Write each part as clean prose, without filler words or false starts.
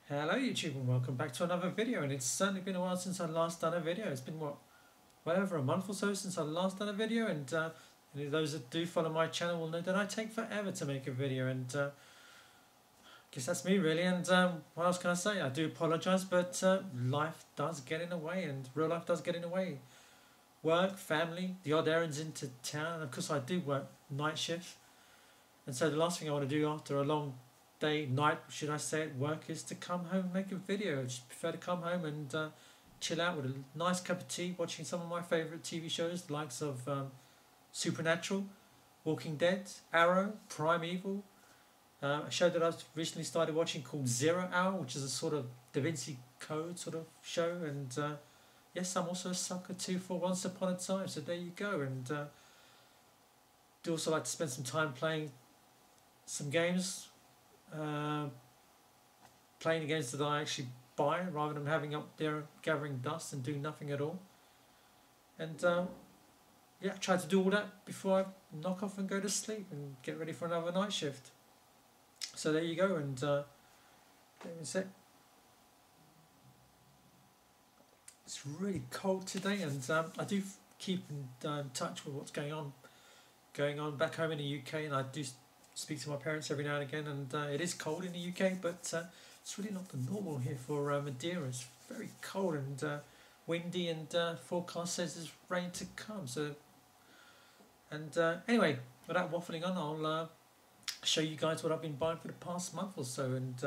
Hello YouTube and welcome back to another video, and it's certainly been a while since I last done a video. It's been well over a month or so since I last done a video, and any of those that do follow my channel will know that I take forever to make a video, and I guess that's me really. And what else can I say? I do apologise, but life does get in the way, and real life does get in the way. Work, family, the odd errands into town, and of course I do work night shifts, and so the last thing I want to do after a long night, should I say, at work is to come home and make a video. I just prefer to come home and chill out with a nice cup of tea, watching some of my favourite TV shows, the likes of Supernatural, Walking Dead, Arrow, Primeval, a show that I've recently started watching called 0 Hour, which is a sort of Da Vinci Code sort of show, and yes, I'm also a sucker too for Once Upon a Time, so there you go. And do also like to spend some time playing some games, playing the games that I actually buy rather than having up there gathering dust and doing nothing at all. And yeah, try to do all that before I knock off and go to sleep and get ready for another night shift. So there you go. And let me see. It's really cold today, and I do keep in touch with what's going on back home in the UK, and I do speak to my parents every now and again, and it is cold in the UK, but it's really not the normal here for Madeira. It's very cold and windy, and forecast says there's rain to come. So, and anyway, without waffling on, I'll show you guys what I've been buying for the past month or so, and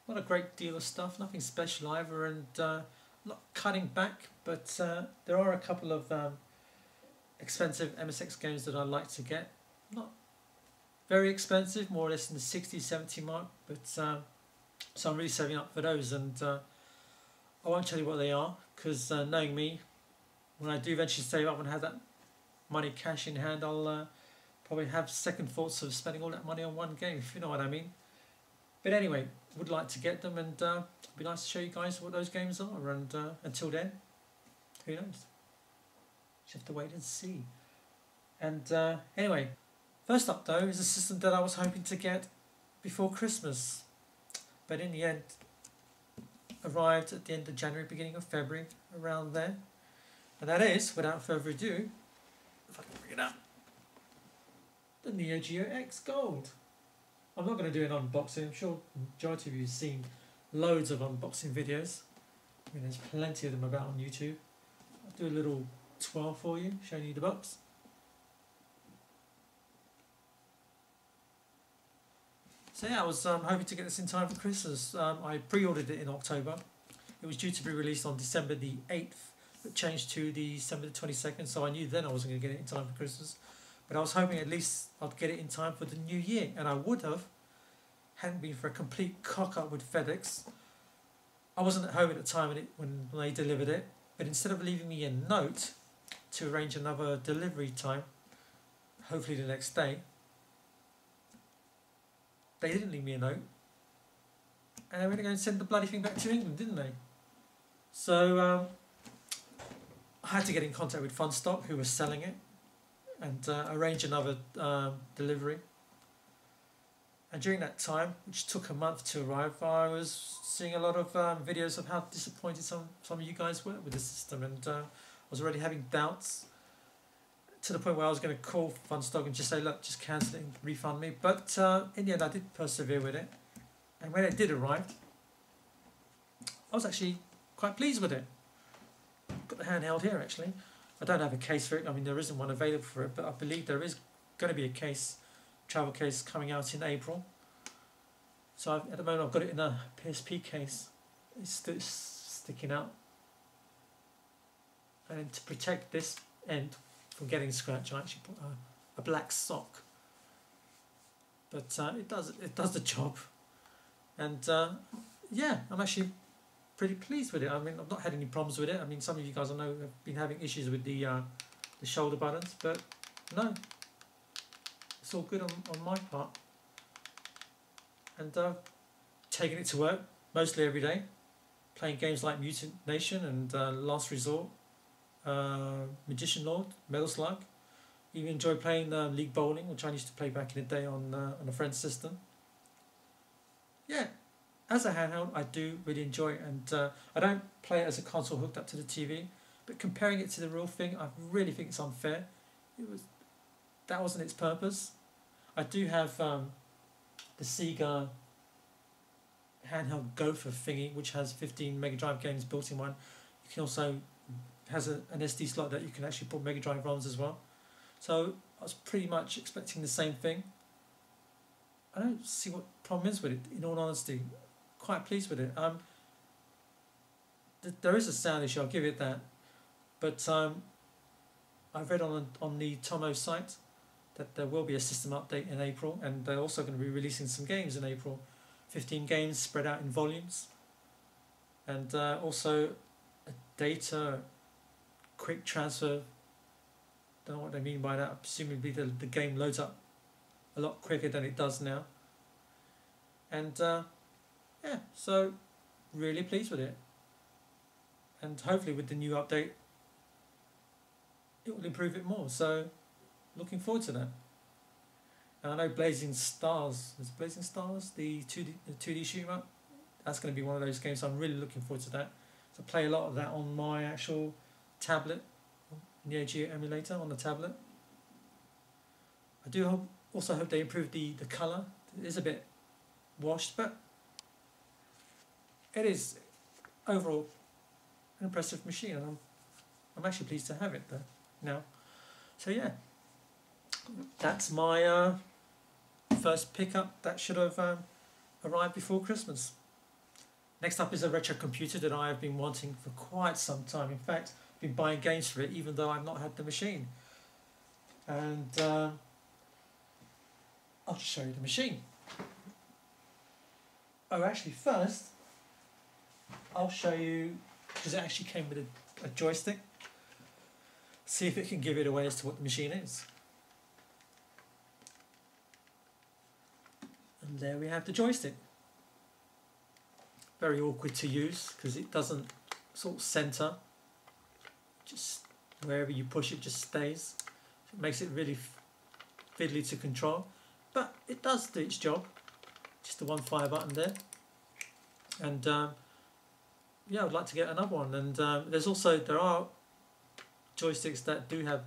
not a great deal of stuff, nothing special either, and not cutting back, but there are a couple of expensive MSX games that I like to get. Not very expensive, more or less in the 60, 70 mark, but so I'm really saving up for those, and I won't tell you what they are, because knowing me, when I do eventually save up and have that money cash in hand, I'll probably have second thoughts of spending all that money on one game, if you know what I mean. But anyway, would like to get them, and it'd be nice to show you guys what those games are, and until then, who knows? Just have to wait and see. And anyway, first up though is a system that I was hoping to get before Christmas, but in the end arrived at the end of January, beginning of February, around there. And that is, without further ado, if I can bring it up, the Neo Geo X Gold. I'm not going to do an unboxing. I'm sure the majority of you have seen loads of unboxing videos. I mean, there's plenty of them about on YouTube. I'll do a little twirl for you, showing you the box. So yeah, I was hoping to get this in time for Christmas. I pre-ordered it in October. It was due to be released on December the 8th, but changed to December the 22nd, so I knew then I wasn't going to get it in time for Christmas. But I was hoping at least I'd get it in time for the new year, and I would have, hadn't been for a complete cock-up with FedEx. I wasn't at home at the time when they delivered it, but instead of leaving me a note to arrange another delivery time, hopefully the next day, they didn't leave me a note, and they were going to send the bloody thing back to England, didn't they? So I had to get in contact with Funstock, who was selling it, and arrange another delivery. And during that time, which took a month to arrive, I was seeing a lot of videos of how disappointed some of you guys were with the system, and I was already having doubts, to the point where I was going to call Funstock and just say, look, just cancel it and refund me. But in the end I did persevere with it, and when it did arrive, I was actually quite pleased with it. I've got the handheld here actually. I don't have a case for it. I mean, there isn't one available for it, but I believe there is going to be a case, travel case, coming out in April. So at the moment I've got it in a PSP case. It's still sticking out, and to protect this end from getting scratched, I actually put a black sock. But it does the job, and yeah, I'm actually pretty pleased with it. I mean, I've not had any problems with it. I mean, some of you guys I know have been having issues with the shoulder buttons, but no, it's all good on my part. And taking it to work mostly every day, playing games like Mutant Nation and Last Resort, Magician Lord, Metal Slug. Even enjoy playing League Bowling, which I used to play back in the day on a friend's system. Yeah, as a handheld, I do really enjoy it, and I don't play it as a console hooked up to the TV. But comparing it to the real thing, I really think it's unfair. That wasn't its purpose. I do have the Sega handheld Gopher thingy, which has 15 Mega Drive games built in one. You can also has an SD slot that you can actually put Mega Drive ROMs as well. So I was pretty much expecting the same thing. I don't see what the problem is with it, in all honesty. Quite pleased with it. There is a sound issue, I'll give it that. But I've read on the Tomo site that there will be a system update in April, and they're also going to be releasing some games in April. 15 games spread out in volumes. And also a data quick transfer. Don't know what they mean by that. Presumably the game loads up a lot quicker than it does now. And yeah, so really pleased with it. And hopefully with the new update, it will improve it more. So looking forward to that. And I know Blazing Stars, is Blazing Stars the 2D shoot 'em up? That's going to be one of those games, so I'm really looking forward to that. So I play a lot of that on my actual tablet, Neo Geo emulator on the tablet. I do also hope they improve the colour. It is a bit washed, but it is overall an impressive machine, and I'm actually pleased to have it there now. So yeah, that's my first pickup that should have arrived before Christmas. Next up is a retro computer that I have been wanting for quite some time. In fact, I've been buying games for it even though I've not had the machine. And I'll just show you the machine. Oh, actually first, I'll show you, because it actually came with a joystick. See if it can give it away as to what the machine is. And there we have the joystick. Very awkward to use because it doesn't sort of center. Just wherever you push it just stays. It makes it really fiddly to control. But it does do its job. Just the one fire button there. And yeah, I'd like to get another one. And there are joysticks that do have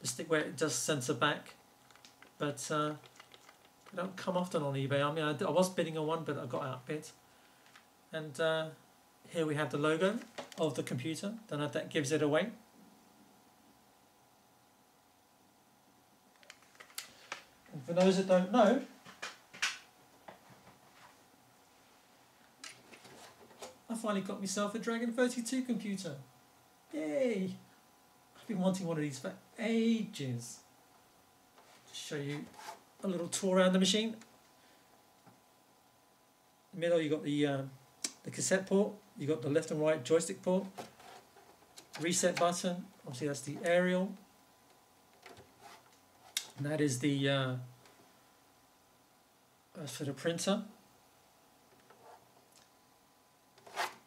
the stick where it does center back. But they don't come often on eBay. I mean, I was bidding on one, but I got outbid. And here we have the logo of the computer. Don't know if that gives it away. And for those that don't know, I finally got myself a Dragon 32 computer. Yay! I've been wanting one of these for ages. Just show you a little tour around the machine. In the middle you got the cassette port, you got the left and right joystick port, reset button, obviously that's the aerial, and that is the for the printer.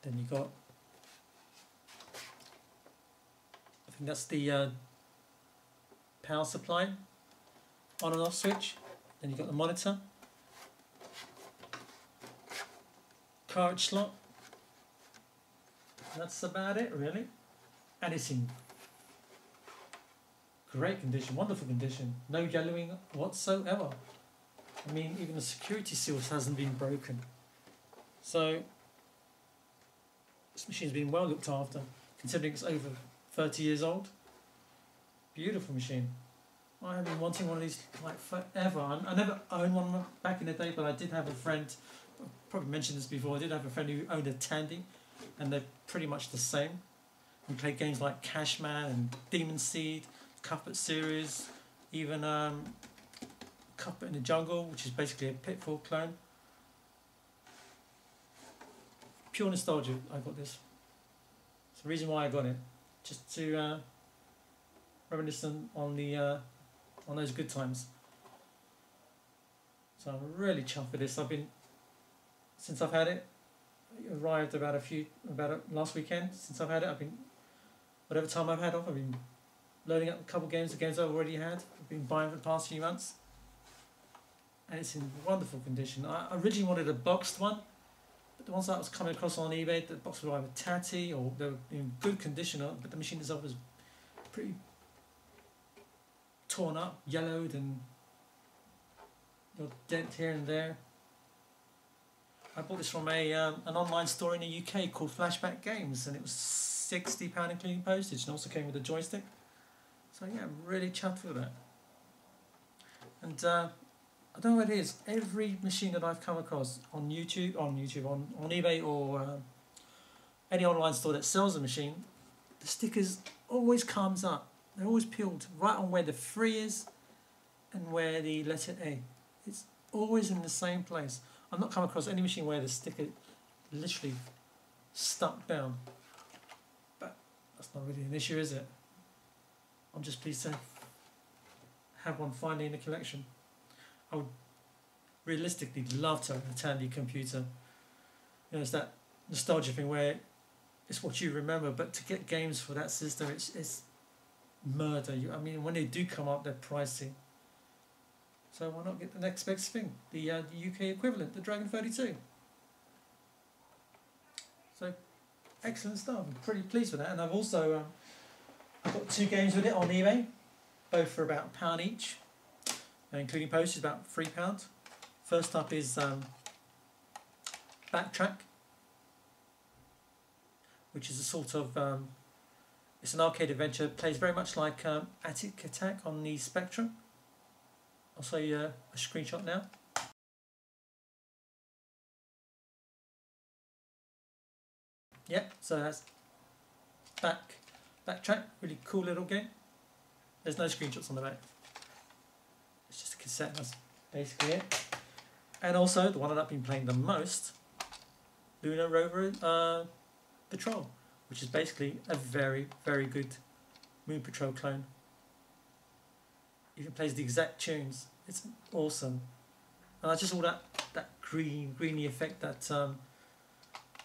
Then you got, I think that's the power supply, on and off switch. Then you got the monitor, cartridge slot. That's about it really, and it's in great condition, wonderful condition, no yellowing whatsoever. I mean, even the security seals hasn't been broken. So this machine's been well looked after, considering it's over 30 years old. Beautiful machine. I have been wanting one of these like forever. I never owned one back in the day, but I did have a friend, I probably mentioned this before, I did have a friend who owned a Tandy, and they're pretty much the same. We played games like Cashman and Demon Seed, Cuthbert series, even Cuthbert in the Jungle, which is basically a Pitfall clone. Pure nostalgia, I got this. It's the reason why I got it, just to reminiscent on the on those good times. So I'm really chuffed with this. Since I've had it, arrived about last weekend. Since I've had it, whatever time I've had off, I've been loading up a couple of games, the games I've already had. I've been buying for the past few months, and it's in wonderful condition. I originally wanted a boxed one, But the ones that I was coming across on eBay, the box were either tatty or they were in good condition, but the machine itself was pretty torn up, yellowed, and a dent here and there. I bought this from an online store in the UK called Flashback Games, and it was £60 including postage, and also came with a joystick. So yeah, I'm really chuffed with that. And I don't know what it is. Every machine that I've come across on YouTube, on eBay, or any online store that sells a machine, the stickers always comes up. They're always peeled right on where the 3 is and where the letter A. It's always in the same place. I've not come across any machine where the sticker literally stuck down. But that's not really an issue, is it? I'm just pleased to have one finally in the collection. I would realistically love to have a Tandy computer. You know, it's that nostalgia thing where it's what you remember, but to get games for that system, it's murder. I mean, when they do come up, they're pricey. So why not get the next best thing, the UK equivalent, the Dragon 32. So excellent stuff. I'm pretty pleased with that, and I've also I've got 2 games with it on eBay, both for about £1 each, including postage, about £3. First up is Backtrack, which is a sort of it's an arcade adventure. It plays very much like Attic Attack on the Spectrum. I'll show you a screenshot now. Yep, so that's Backtrack, really cool little game. There's no screenshots on the back. It's just a cassette, that's basically it. And also, the one that I've been playing the most, Lunar Rover Patrol, which is basically a very, very good Moon Patrol clone. Even plays the exact tunes. It's awesome. And just all that greeny effect that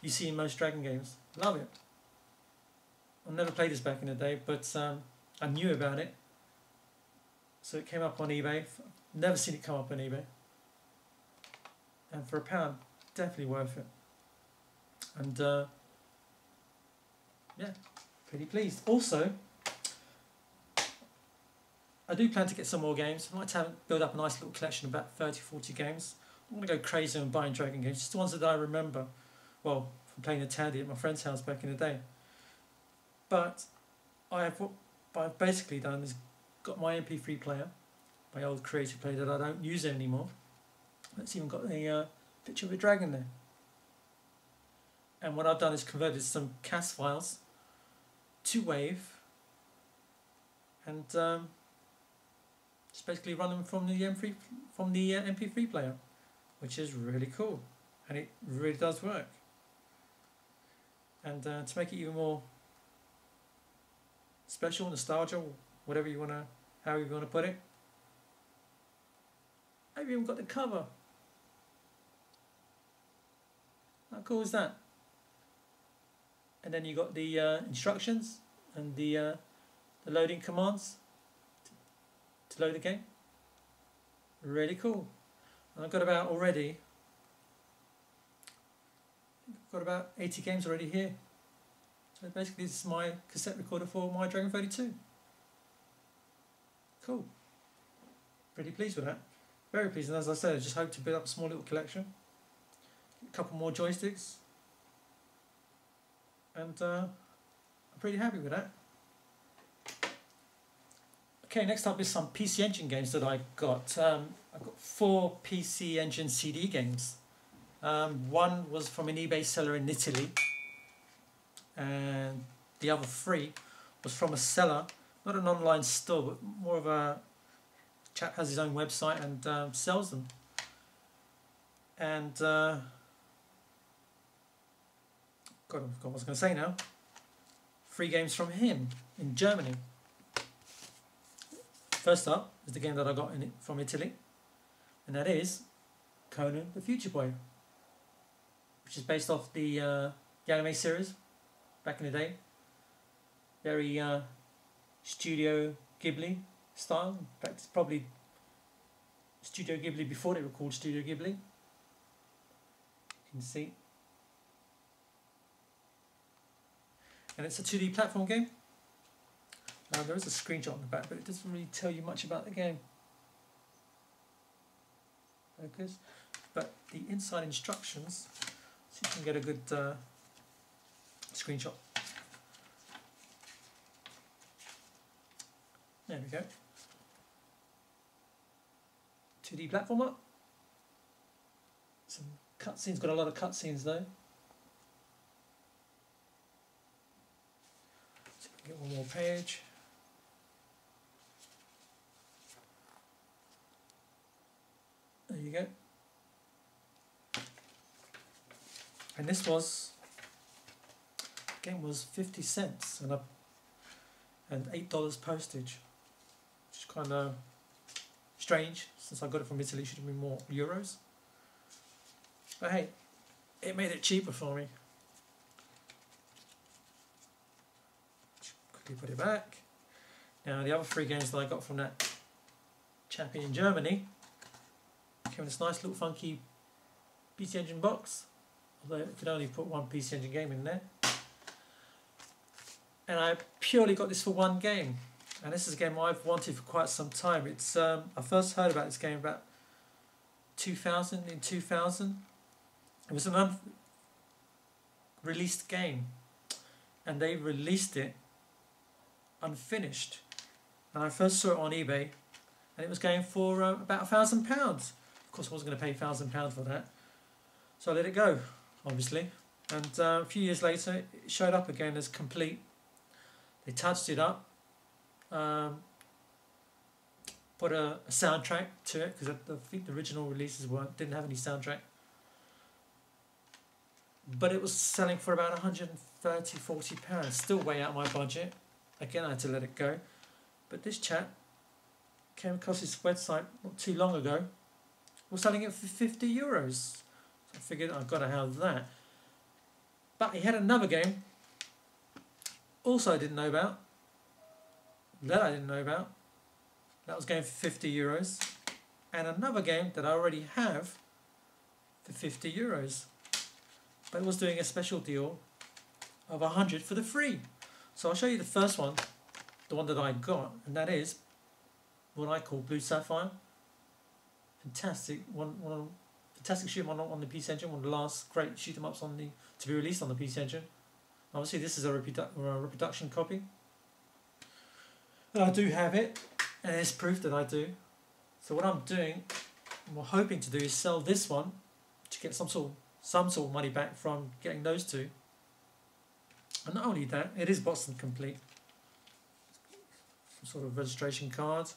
you see in most Dragon games. Love it. I've never played this back in the day, but I knew about it. So it came up on eBay. Never seen it come up on eBay. And for £1, definitely worth it. And yeah, pretty pleased. Also, I do plan to get some more games. I'd like to build up a nice little collection of about 30-40 games. I'm going to go crazy and buying Dragon games, just the ones that I remember, well, from playing the Tandy at my friend's house back in the day. But what I've basically done is got my MP3 player, my old creative player that I don't use anymore. It's even got a picture of a dragon there. And what I've done is converted some CAS files to WAV, and just basically run them from the MP3 player, which is really cool, and it really does work. And to make it even more special, nostalgia, whatever you wanna, however you wanna put it, I've even got the cover. How cool is that? And then you got the instructions and the loading commands to load the game. Really cool. And I've got about 80 games already here. So basically this is my cassette recorder for my Dragon 32. Cool. Pretty pleased with that. Very pleased, and as I said, I just hope to build up a small little collection. A couple more joysticks. And I'm pretty happy with that. Okay, next up is some PC Engine games that I got. I've got 4 PC Engine CD games. One was from an eBay seller in Italy, and the other 3 was from a seller, not an online store, but more of a chap has his own website and sells them. And God, I forgot what I was going to say now. 3 games from him in Germany. First up is the game that I got from Italy, and that is Conan the Future Boy, which is based off the anime series back in the day. Very Studio Ghibli style. In fact, it's probably Studio Ghibli before they were called Studio Ghibli. You can see and it's a 2D platform game. There is a screenshot on the back, but it doesn't really tell you much about the game. Focus. But the inside instructions, see if you can get a good screenshot. There we go. 2D platformer. Some cutscenes, got a lot of cutscenes though. So we can get one more page. There you go. And this was, the game was 50 cents and $8 postage, which is kind of strange since I got it from Italy. Should have been more euros. But hey, it made it cheaper for me. Quickly put it back. Now the other 3 games that I got from that chappie in Germany came in this nice little funky PC Engine box, although it could only put one PC Engine game in there. And I purely got this for one game, and this is a game I've wanted for quite some time. It's I first heard about this game about 2000. It was an unreleased game, and they released it unfinished. And I first saw it on eBay, and it was going for about £1,000. Of course, I wasn't going to pay £1,000 for that, so I let it go, obviously. And a few years later, it showed up again as complete. They touched it up, put a soundtrack to it, because I think the original releases didn't have any soundtrack. But it was selling for about £130–40, still way out my budget. Again, I had to let it go. But this chap came across his website not too long ago, was selling it for €50. So I figured I've got to have that. But he had another game, also I didn't know about, that was going for €50, and another game that I already have for €50. But it was doing a special deal of 100 for the free. So I'll show you the first one, the one that I got, and that is what I call Blue Sapphire. Fantastic, fantastic shoot 'em up on the PC Engine, one of the last great shoot 'em ups to be released on the PC Engine. Obviously, this is a reproduction copy. And I do have it, and it's proof that I do. So what I'm doing, I'm hoping to do, is sell this one to get some sort of money back from getting those two. And not only that, it is Boston complete. Some sort of registration card,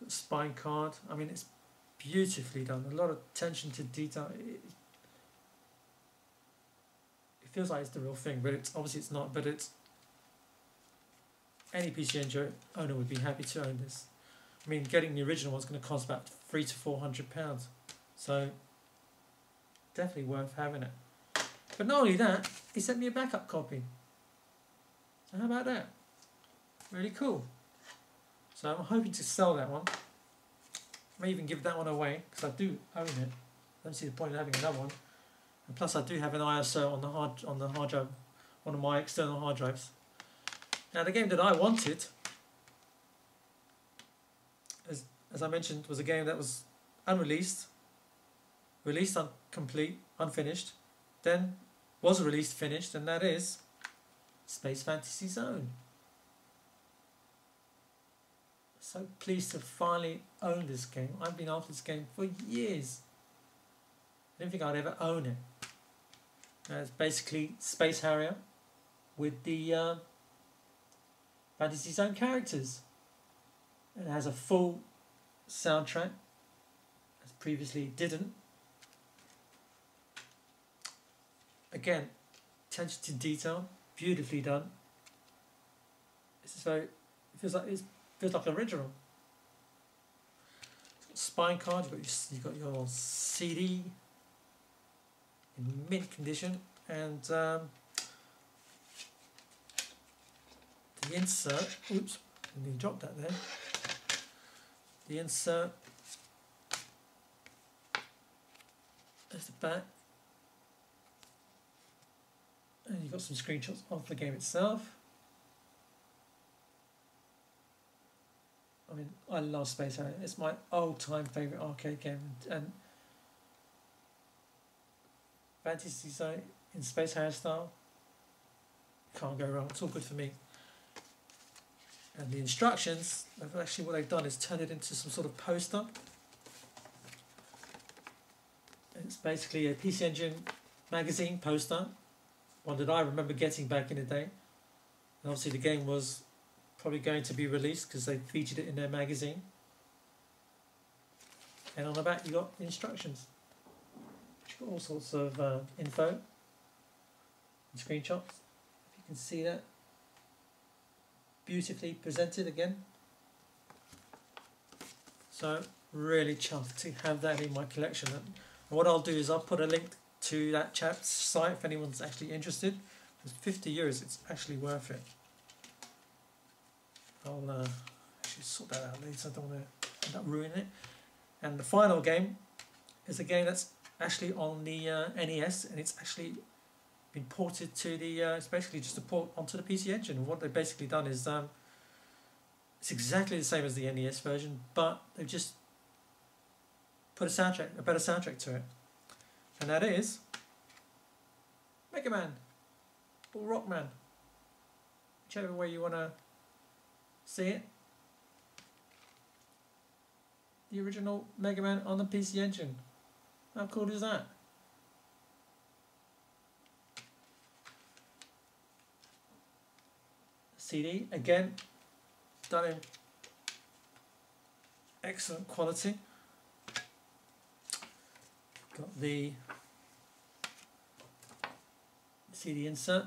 spine card. I mean, it's beautifully done. A lot of attention to detail. It feels like it's the real thing, but it's obviously it's not. But it's any PC Engine owner would be happy to own this. I mean, getting the original one's going to cost about £300 to £400, so definitely worth having it. But not only that, he sent me a backup copy. So how about that? Really cool. So I'm hoping to sell that one. May even give that one away, because I do own it. I don't see the point of having another one. And plus I do have an ISO on the hard drive, one of my external hard drives. Now the game that I wanted, as I mentioned, was a game that was unreleased, released incomplete, unfinished, then was released finished, and that is Space Fantasy Zone. So pleased to finally own this game. I've been after this game for years. I didn't think I'd ever own it. It's basically Space Harrier with the Fantasy Zone characters. It has a full soundtrack, as previously it didn't. Again, attention to detail, beautifully done. This is it feels like original. It's got spine card. You've got your CD in mint condition, and the insert. Oops, I nearly dropped that there. The insert. There's the back. And you've got some screenshots of the game itself. I mean, I love Space Harrier. It's my old-time favourite arcade game, and Fantasy Zone in Space Harrier style, can't go wrong. It's all good for me. And the instructions, actually what they've done is turn it into some sort of poster. It's basically a PC Engine magazine poster, one that I remember getting back in the day. And obviously the game was probably going to be released because they featured it in their magazine. And on the back you got the instructions. You've got all sorts of info and screenshots. If you can see that. Beautifully presented again. So really chuffed to have that in my collection. And what I'll do is I'll put a link to that chap's site if anyone's actually interested. Because €50, it's actually worth it. I'll actually sort that out later. I don't want to end up ruining it. And the final game is a game that's actually on the NES, and it's actually been ported to the. It's basically just a port onto the PC Engine. And what they've basically done is it's exactly the same as the NES version, but they've just put a better soundtrack to it, and that is Mega Man or Rockman, whichever way you want to see it. The original Mega Man on the PC Engine. How cool is that? CD again, done in excellent quality. Got the CD insert.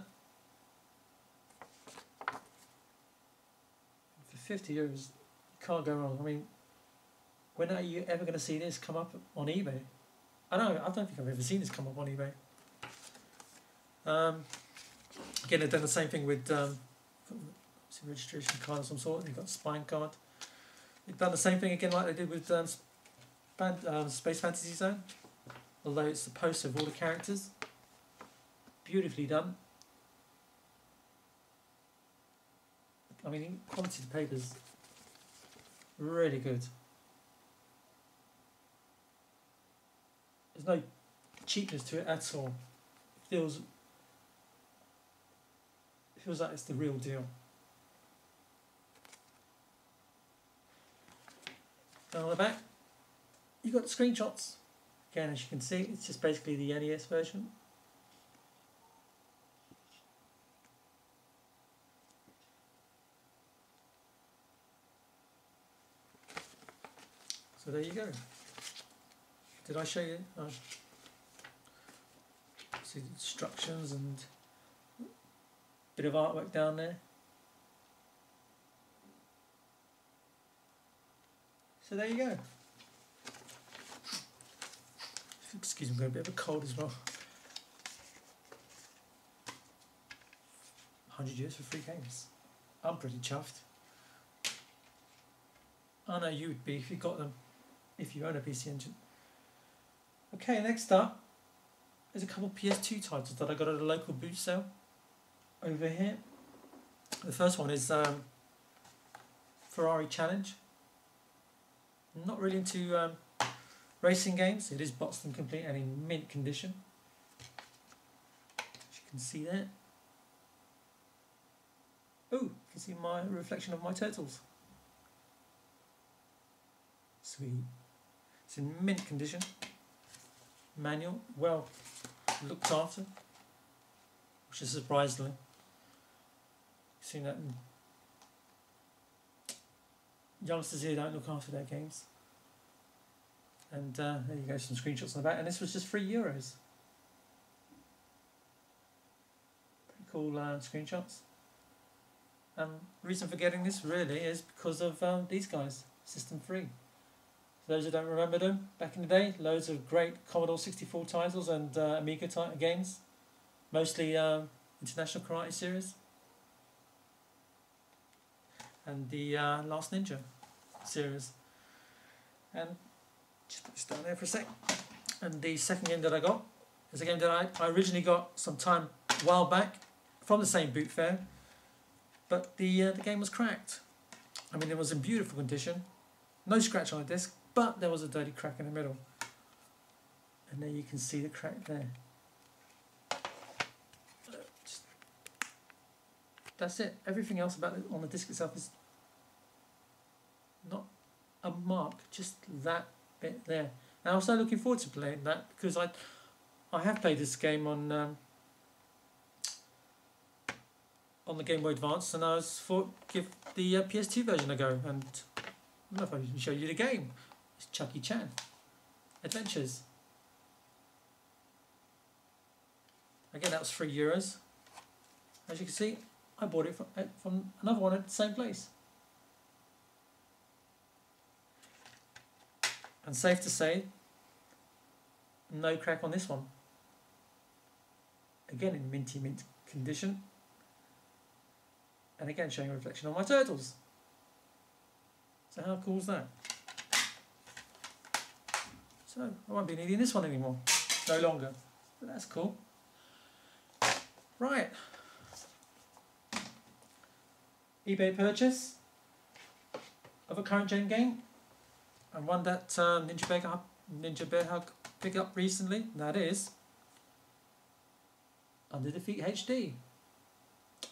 For €50, you can't go wrong. I mean, when are you ever going to see this come up on eBay? I don't think I've ever seen this come up on eBay. Again, they've done the same thing with registration card of some sort. They've got a spine card. They've done the same thing again like they did with Space Fantasy Zone. Although it's the poster of all the characters. Beautifully done. I mean, quality of the paper's really good. There's no cheapness to it at all. It feels like it's the real deal. Down on the back, you've got the screenshots. Again, as you can see, it's just basically the NES version. So there you go. Did I show you? See the instructions and a bit of artwork down there. So there you go. Excuse me, I'm going a bit of a cold as well. €100 for free games. I'm pretty chuffed. I know you would be if you got them, if you own a PC Engine. Okay, next up is a couple of PS2 titles that I got at a local boot sale over here. The first one is Ferrari Challenge. I'm not really into racing games. It is boxed and complete and in mint condition, as you can see there. Oh, you can see my reflection of my turtles. Sweet. It's in mint condition. Manual, well looked after, which is surprisingly. You've seen that youngsters here don't look after their games. And there you go, some screenshots on the back, and this was just €3. Pretty cool screenshots. The reason for getting this really is because of these guys, System 3. For those who don't remember them, back in the day, loads of great Commodore 64 titles and Amiga games, mostly International Karate Series and the Last Ninja series. And just put this down there for a sec. And the second game that I got is a game that I originally got some time a while back from the same boot fair, but the game was cracked. I mean, it was in beautiful condition, no scratch on the disc, but there was a dirty crack in the middle. And there you can see the crack there. That's it. Everything else about it on the disc itself is not a mark, just that bit there. And I was so looking forward to playing that because I have played this game on the Game Boy Advance, and I was thought give the PS2 version a go. And I don't know if I can show you the game. It's Chucky Chan Adventures. Again, that was €3. As you can see, I bought it from another one at the same place. And safe to say, no crack on this one. Again in minty mint condition. And again showing a reflection on my turtles. So how cool is that? So I won't be needing this one anymore. No longer. But that's cool. Right. eBay purchase of a current gen game, and one that Ninja Bear Hug picked up recently. That is Under Defeat HD,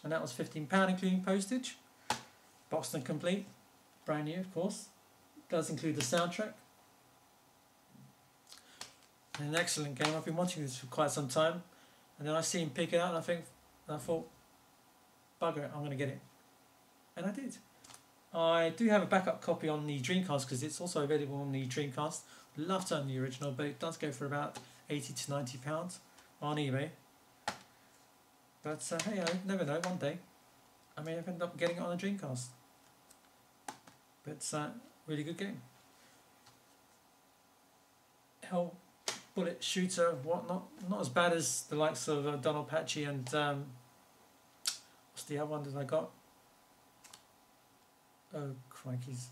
and that was £15 including postage. Boxed and complete, brand new of course. Does include the soundtrack. An excellent game. I've been watching this for quite some time, and then I see him pick it up, and I thought, bugger it, I'm going to get it. And I did. I do have a backup copy on the Dreamcast because it's also available on the Dreamcast. Love to own the original, but it does go for about £80 to £90 on eBay. But hey, I never know, one day I may have ended up getting it on a Dreamcast. But it's a really good game. Hell, bullet shooter, whatnot. Not as bad as the likes of Donald Patchy and what's the other one that I got? Oh crikeys,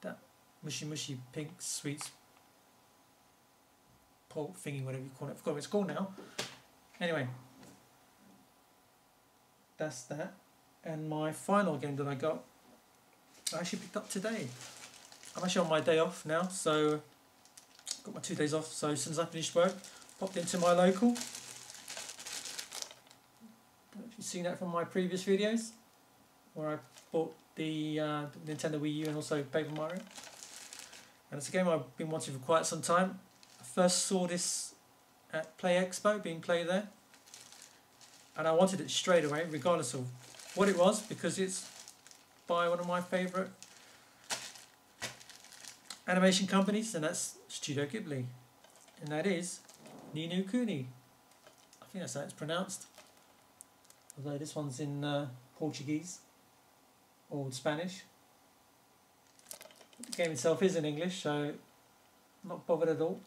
that mushy pink sweets pulp thingy, whatever you call it. I forgot what it's called now. Anyway, that's that. And my final game that I got, I actually picked up today. I'm actually on my day off now, so got my 2 days off. So as soon as I finished work, popped into my local. Don't know if you've seen that from my previous videos, where I bought the Nintendo Wii U and also Paper Mario. And it's a game I've been watching for quite some time. I first saw this at Play Expo, being played there. And I wanted it straight away, regardless of what it was, because it's by one of my favourite animation companies, and that's Studio Ghibli. And that is Ni no Kuni. I think that's how it's pronounced. Although this one's in Portuguese or Spanish. The game itself is in English, so I'm not bothered at all.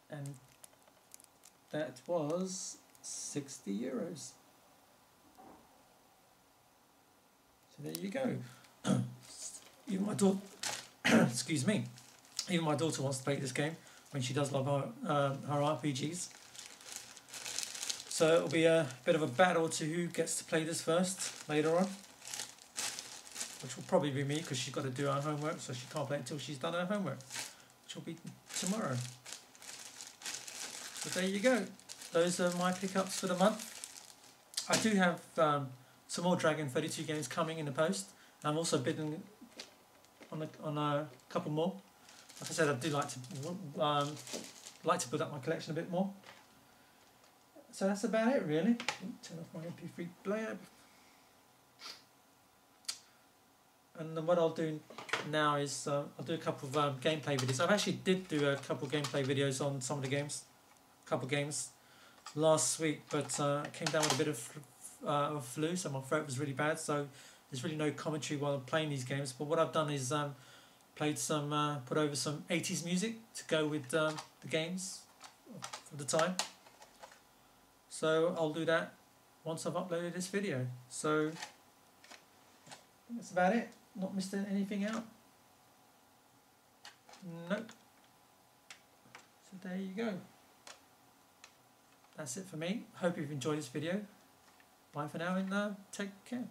And that was €60. So there you go. Even my daughter, excuse me, even my daughter wants to play this game when she does love her RPGs. So it'll be a bit of a battle to who gets to play this first later on, which will probably be me because she's got to do her homework, so she can't play it until she's done her homework, which will be tomorrow. So there you go. Those are my pickups for the month. I do have some more Dragon 32 games coming in the post. I'm also bidding on a couple more. Like I said, I do like to build up my collection a bit more. So that's about it, really. Turn off my MP3 player. And then what I'll do now is I'll do a couple of gameplay videos. I've actually did do a couple of gameplay videos on some of the games, games last week, but I came down with a bit of flu, so my throat was really bad. So there's really no commentary while I'm playing these games. But what I've done is put over some 80s music to go with the games for the time. So I'll do that once I've uploaded this video. So that's about it. Not missed anything out. Nope. So there you go. that's it for me. Hope you've enjoyed this video. Bye for now and take care.